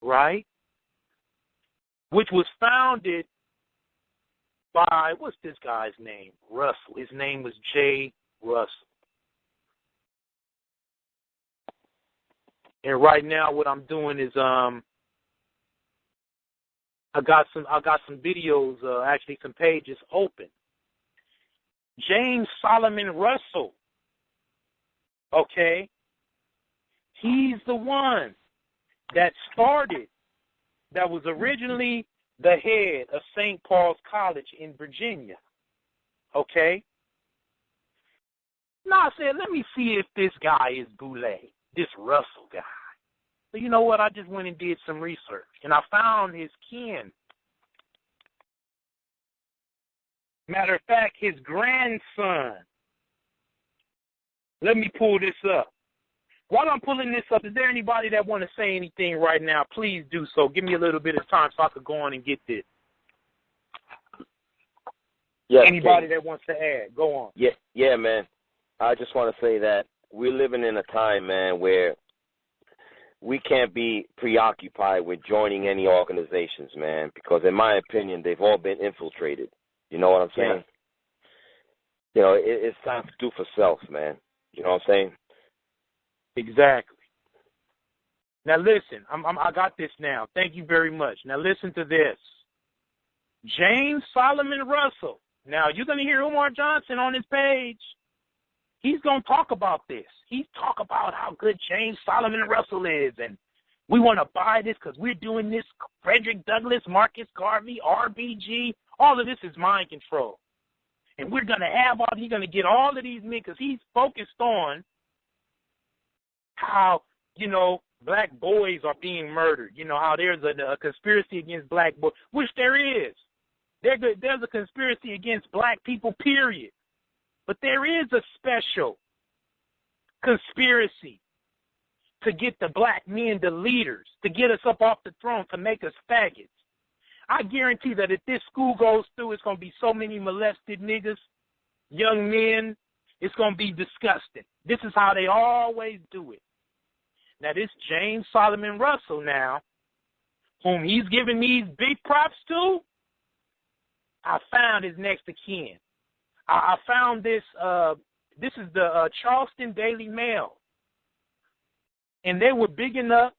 right? Which was founded by, what's this guy's name? Russell. His name was J. Russell. And right now what I'm doing is I got some videos, actually some pages open. James Solomon Russell, okay? He's the one that was originally the head of St. Paul's College in Virginia, okay? Now I said, let me see if this guy is BOULE, this Russell guy. So you know what? I just went and did some research, and I found his kin. Matter of fact, his grandson. Let me pull this up. While I'm pulling this up, is there anybody that want to say anything right now? Please do so. Give me a little bit of time so I could go on and get this. Yes, anybody that wants to add, go on. Yeah, man. I just want to say that we're living in a time, man, where we can't be preoccupied with joining any organizations, man, because in my opinion, they've all been infiltrated. You know what I'm saying? Yeah. You know, it's time to do for self, man. You know what I'm saying? Exactly. Now listen, I got this now. Thank you very much. Now listen to this. James Solomon Russell. Now you're going to hear Umar Johnson on his page. He's going to talk about this. He's talk about how good James Solomon Russell is, and we want to buy this because we're doing this. Frederick Douglass, Marcus Garvey, RBG, all of this is mind control. And we're going to have all, he's going to get all of these men because he's focused on how, you know, black boys are being murdered. You know, how there's a conspiracy against black boys, which there is. There's a conspiracy against black people, period. But there is a special conspiracy to get the black men, the leaders, to get us up off the throne, to make us faggots. I guarantee that if this school goes through, it's going to be so many molested niggas, young men. It's going to be disgusting. This is how they always do it. Now, this James Solomon Russell now, whom he's giving these big props to, I found his next of kin. I found this, this is the Charleston Daily Mail. And they were bigging up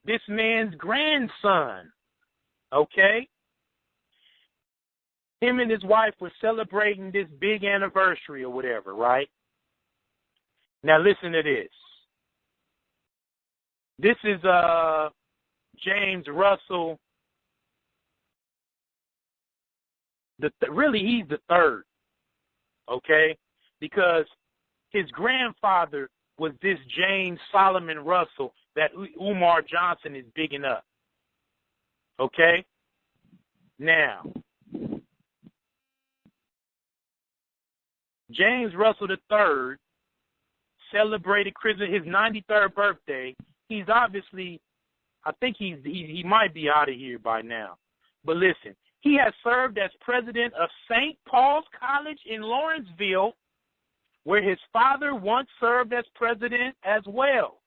this man's grandson, okay? Him and his wife were celebrating this big anniversary or whatever, right? Now listen to this. This is James Russell. Really, he's the third, okay? Because his grandfather was this James Solomon Russell that Umar Johnson is bigging up, okay? Now, James Russell III celebrated his 93rd birthday. He's obviously, I think he might be out of here by now. But listen, he has served as president of St. Paul's College in Lawrenceville, where his father once served as president as well.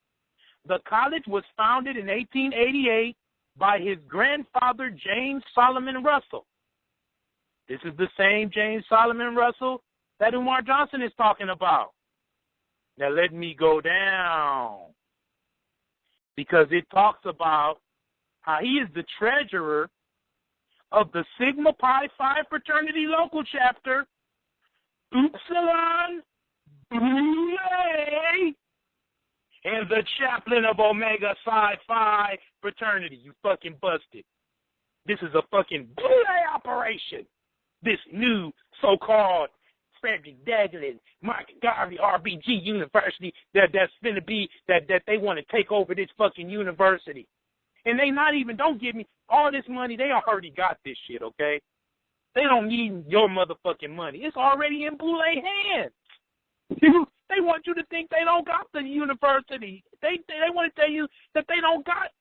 The college was founded in 1888 by his grandfather, James Solomon Russell. This is the same James Solomon Russell that Umar Johnson is talking about. Now let me go down, because it talks about how he is the treasurer of the Sigma Pi Phi fraternity local chapter, Upsilon BOULE, and the chaplain of Omega Psi Phi fraternity. You fucking busted. This is a fucking BOULE operation. This new so-called Frederick Douglass, Marcus Garvey, RBG university that's finna be, that they want to take over this fucking university. And they not even, don't give me all this money. They already got this shit, okay? They don't need your motherfucking money. It's already in BOULE hands. They want you to think they don't got the university. They want to tell you that they don't got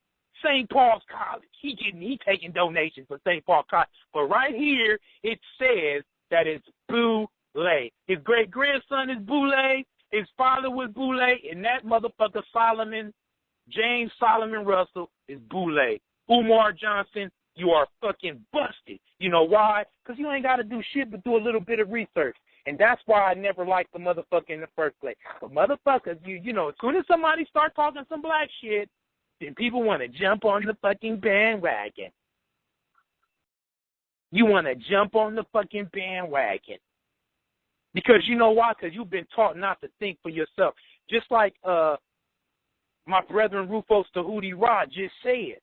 St. Paul's College. He taking donations for St. Paul's College. But right here, it says that it's BOULE. His great-grandson is BOULE. His father was BOULE. And that motherfucker Solomon, James Solomon Russell is BOULE. Umar Johnson, you are fucking busted. You know why? Because you ain't got to do shit but do a little bit of research. And that's why I never liked the motherfucker in the first place. But motherfuckers, you know, as soon as somebody start talking some black shit, then people want to jump on the fucking bandwagon. You want to jump on the fucking bandwagon. Because you know why? Because you've been taught not to think for yourself. Just like my brethren Rufus Tahuti Rod just said.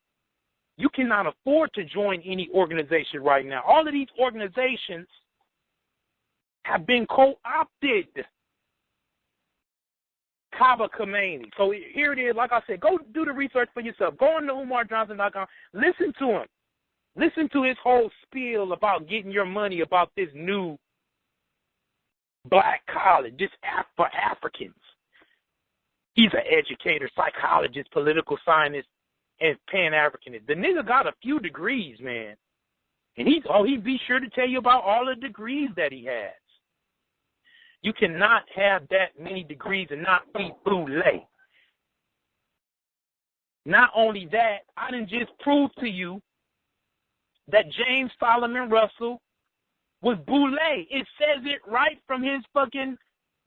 You cannot afford to join any organization right now. All of these organizations have been co-opted. Kaba Khomeini. So here it is. Like I said, go do the research for yourself. Go on to UmarJohnson.com. Listen to him. Listen to his whole spiel about getting your money about this new black college, just for Africans. He's an educator, psychologist, political scientist, and Pan-Africanist. The nigga got a few degrees, man. And he'd be sure to tell you about all the degrees that he has. You cannot have that many degrees and not be BOULE. Not only that, I done just proved to you that James Solomon Russell was BOULE. It says it right from his fucking,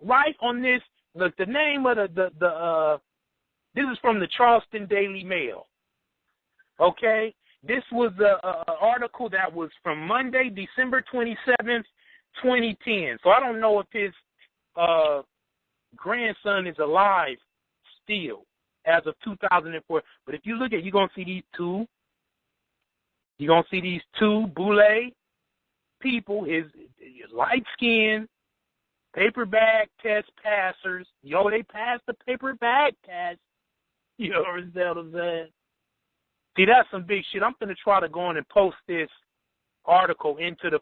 right on this, look, the name of this is from the Charleston Daily Mail. Okay? This was an article that was from Monday, December 27th, 2010. So I don't know if his grandson is alive still as of 2004. But if you look at, you're going to see these two. You're going to see these two BOULE people, his light-skinned, paper bag test passers. Yo, they passed the paper bag test. You know what I'm saying? See, that's some big shit. I'm going to try to go in and post this article into the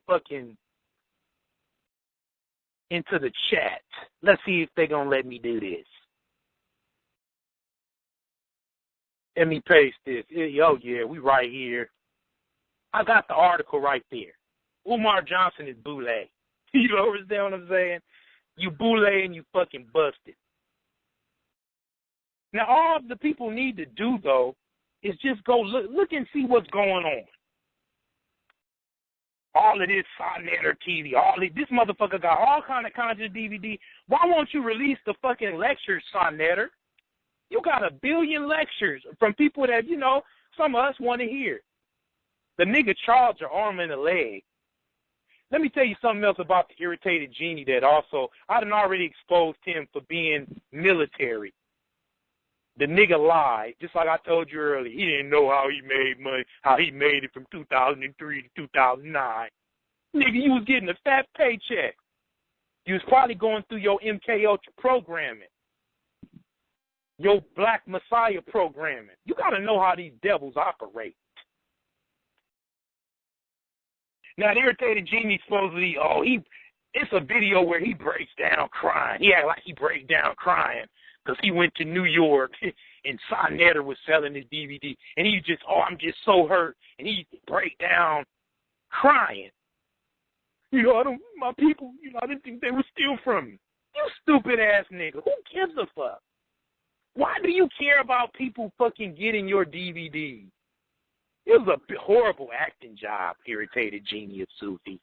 chat. Let's see if they're going to let me do this. Let me paste this. Oh, yeah, we right here. I got the article right there. Umar Johnson is BOULE. You understand what I'm saying? You BOULE and you fucking busted. Now, all the people need to do, though, is just go look and see what's going on. All of this Sonetter TV, this motherfucker got all kinds of DVD. Why won't you release the fucking lectures, Sonetter? You got a billion lectures from people that, some of us want to hear. The nigga charged your arm and a leg. Let me tell you something else about the irritated genie that also, I done already exposed him for being military. The nigga lied, just like I told you earlier. He didn't know how he made money, how he made it from 2003 to 2009. Nigga, you was getting a fat paycheck. You was probably going through your MK Ultra programming, your Black Messiah programming. You got to know how these devils operate. Now, the irritated genie supposedly, it's a video where he breaks down crying. He act like he breaks down crying because he went to New York and Sonetter was selling his DVD. And he just, I'm just so hurt. And he break down crying. My people, I didn't think they would steal from me. You stupid ass nigga. Who gives a fuck? Why do you care about people fucking getting your DVD? It was a horrible acting job, irritated genie of Sufi.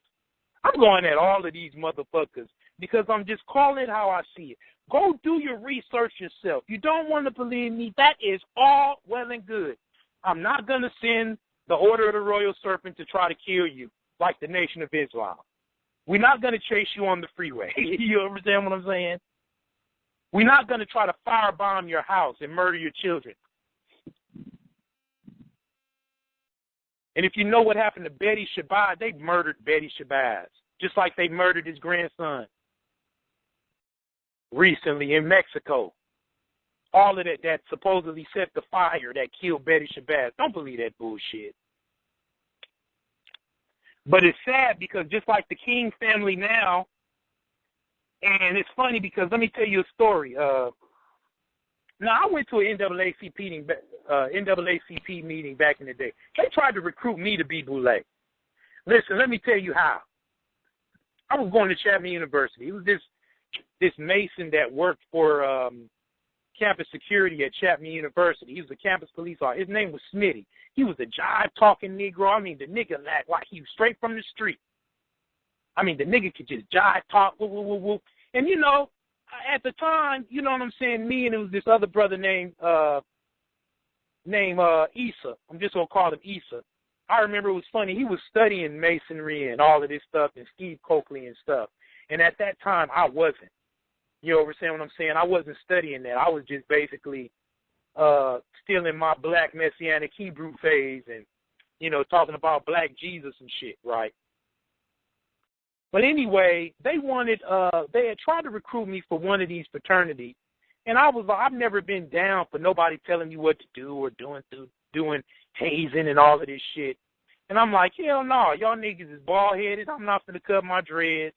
I'm going at all of these motherfuckers because I'm just calling it how I see it. Go do your research yourself. You don't want to believe me, that is all well and good. I'm not going to send the Order of the Royal Serpent to try to kill you like the Nation of Islam. We're not going to chase you on the freeway. You understand what I'm saying? We're not going to try to firebomb your house and murder your children. And if you know what happened to Betty Shabazz, they murdered Betty Shabazz, just like they murdered his grandson recently in Mexico. All of that supposedly set the fire that killed Betty Shabazz. Don't believe that bullshit. But it's sad because just like the King family now, and it's funny because let me tell you a story. Now, I went to an NAACP meeting back in the day. They tried to recruit me to be BOULE. Listen, let me tell you how. I was going to Chapman University. It was this Mason that worked for campus security at Chapman University. He was a campus police officer. His name was Smitty. He was a jive-talking Negro. I mean, the nigga act like he was straight from the street. I mean, the nigga could just jive talk, woo, woo, woo, woo. And, you know, at the time, you know what I'm saying, me and it was this other brother named Issa. I'm just going to call him Issa. I remember it was funny. He was studying masonry and all of this stuff and Steve Coakley and stuff. And at that time, I wasn't. You understand what I'm saying? I wasn't studying that. I was just basically still in my black Messianic Hebrew phase and, you know, talking about black Jesus and shit, right? But anyway, they had tried to recruit me for one of these fraternities. And I was like, I've never been down for nobody telling me what to do or doing hazing and all of this shit. And I'm like, hell no, y'all niggas is bald-headed. I'm not going to cut my dreads.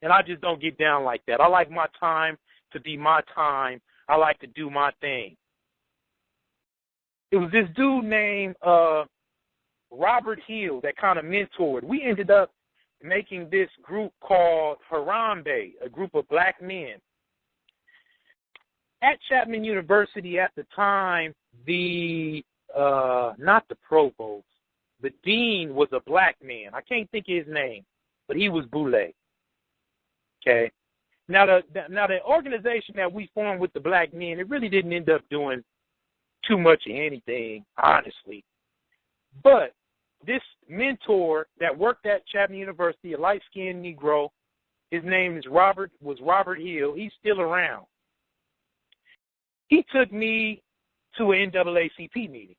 And I just don't get down like that. I like my time to be my time. I like to do my thing. It was this dude named Robert Hill that kind of mentored. We ended up making this group called Harambe, a group of black men. At Chapman University at the time, not the provost, the dean was a black man. I can't think of his name, but he was BOULE. Okay. Now the organization that we formed with the black men, it really didn't end up doing too much of anything, honestly. But this mentor that worked at Chapman University, a light-skinned Negro, his name is Robert Hill. He's still around. He took me to an NAACP meeting.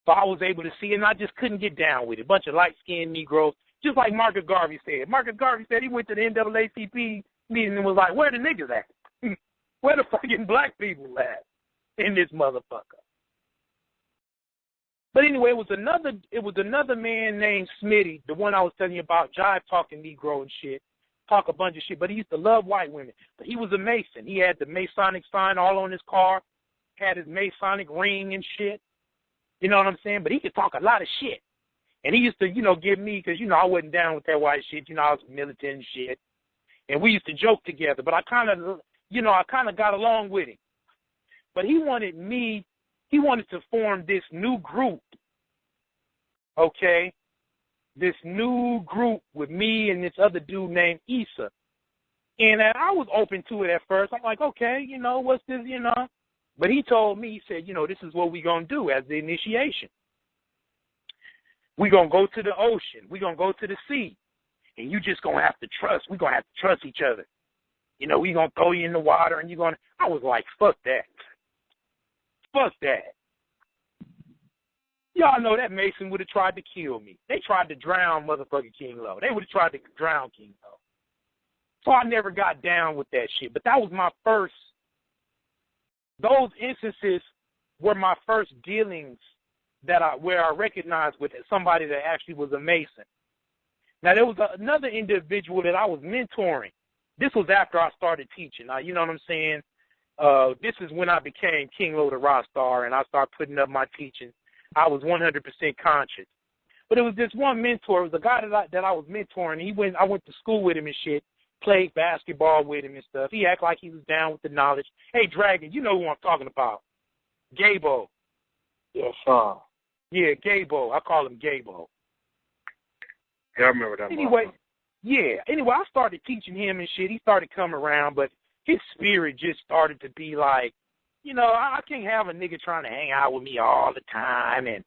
So I was able to see it, and I just couldn't get down with it. A bunch of light-skinned Negroes, just like Marcus Garvey said. Marcus Garvey said he went to the NAACP meeting and was like, where the niggas at? Where the fucking black people at in this motherfucker? But anyway, it was another man named Smitty, the one I was telling you about, jive-talking Negro and shit, talk a bunch of shit, but he used to love white women. But he was a Mason. He had the Masonic sign all on his car, had his Masonic ring and shit. You know what I'm saying? But he could talk a lot of shit. And he used to, you know, give me, because, you know, I wasn't down with that white shit. You know, I was militant and shit. And we used to joke together. But I kind of got along with him. But he wanted to form this new group, okay? This new group with me and this other dude named Issa. And I was open to it at first. I'm like, okay, you know, what's this, you know? But he told me, he said, you know, this is what we're going to do as the initiation. We're going to go to the ocean. We're going to go to the sea. And you just going to have to trust. We're going to have to trust each other. You know, we're going to throw you in the water and you're going to. I was like, fuck that. Fuck that. Y'all know that Mason would have tried to kill me. They tried to drown motherfucking King Lo. They would have tried to drown King Lo. So I never got down with that shit. But that was my first. Those instances were my first dealings where I recognized with somebody that actually was a Mason. Now, there was another individual that I was mentoring. This was after I started teaching. Now, you know what I'm saying? This is when I became King Lo the RAstar, and I started putting up my teaching. I was 100% conscious. But it was this one mentor. It was a guy that I was mentoring. I went to school with him and shit, played basketball with him and stuff. He acted like he was down with the knowledge. Hey, Dragon, you know who I'm talking about. Gabo. Yes, sir. Yeah, Gabo. I call him Gabo. Yeah, I remember that. Anyway, I started teaching him and shit. He started coming around, but his spirit just started to be like, you know, I can't have a nigga trying to hang out with me all the time and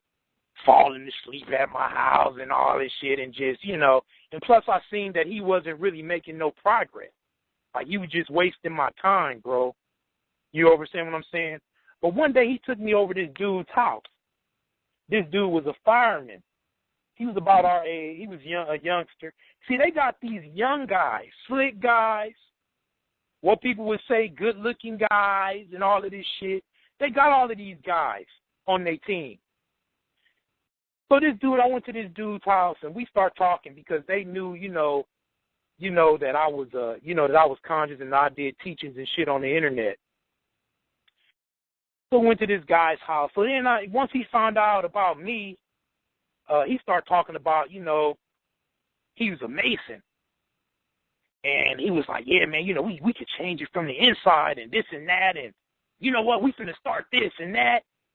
falling asleep at my house and all this shit and just, you know. And plus I seen that he wasn't really making no progress. Like, he was just wasting my time, bro. You understand what I'm saying? But one day he took me over to this dude's house. This dude was a fireman. He was about our age. He was a youngster. See, they got these young guys, slick guys, what people would say good-looking guys and all of this shit. They got all of these guys on their team. So I went to this dude's house, and we start talking because they knew, that I was, that I was conscious and I did teachings and shit on the internet. So I went to this guy's house. So then once he found out about me, he started talking about, he was a Mason. And he was like, yeah, man, we could change it from the inside and this and that. And you know what? We finna start this and that.